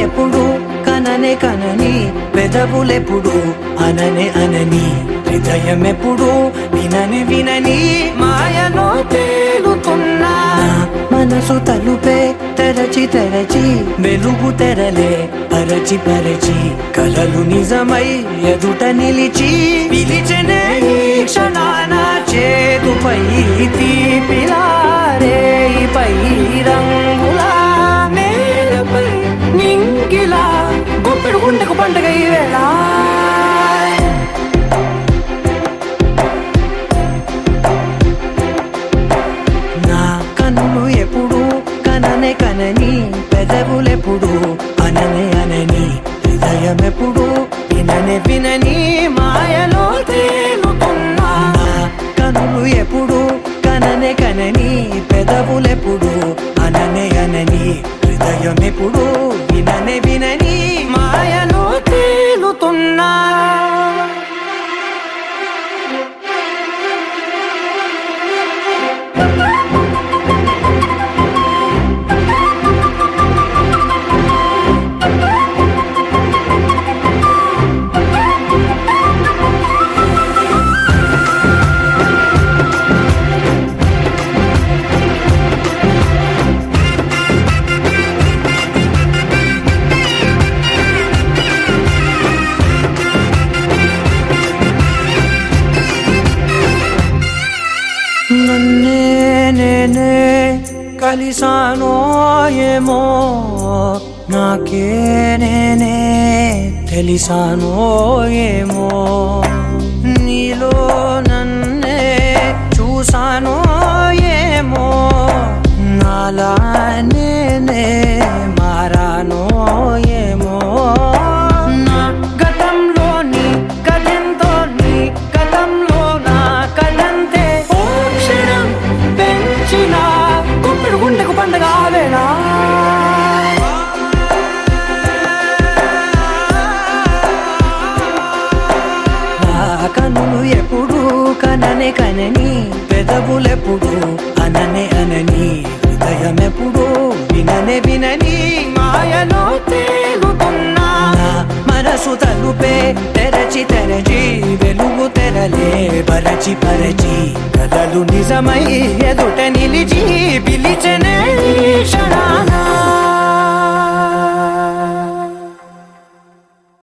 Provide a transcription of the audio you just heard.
ఎప్పుడు కననే కనని పెదవులెప్పుడు అననే అనని హృదయం ఎప్పుడు వినని వినని మాయలో తేలుతున్నా మనసు తలుపే తెరచి తెరచి వెలుగు తెరలే పరచి పరచి కలలు నిజమై ఎదుట నిలిచి పిలిచెనే ఈ క్షణాన చేదుపై తీపిలారేపై రంగులా నేలపై నింగిలా గుప్పెడు గుండెకు పండుగ ఈ వేళ నా కన్నులు ఎప్పుడు కననే కనని పెదవులెప్పుడు అననే అనని హృదయం ఎప్పుడు విననే వినని మాయలో తేలుతున్నా నా కన్నులు ఎప్పుడు కననే కనని పెదవులెప్పుడు అననే అనని హృదయం ఎప్పుడు విననే వినని మాయలో తేలుతున్నా నన్నే నేనే కలిసానో ఏమో నాకే నేనే తెలిసానో ఏమో నీలో నన్నే చూసానో ఏమో నాలా నేనే మారానో ఏమో నా గతంలోని కథంతో నీ గతంలో నా కథంతే గుప్పెడు గుండెకు పండగ ఆవేనా నా కన్నులు ఎప్పుడు కననే కనని పెదవులెప్పుడు అననే అనని హృదయం ఎప్పుడు విననే వినని మాయలో తేలుతున్నా నా మనసు తలుపే తెరచి తెరచి వెలుగు తెరలే పరచి పరచి కలలు నిజమై ఎదుట నిలిచి పిలిచెనే క్షణాన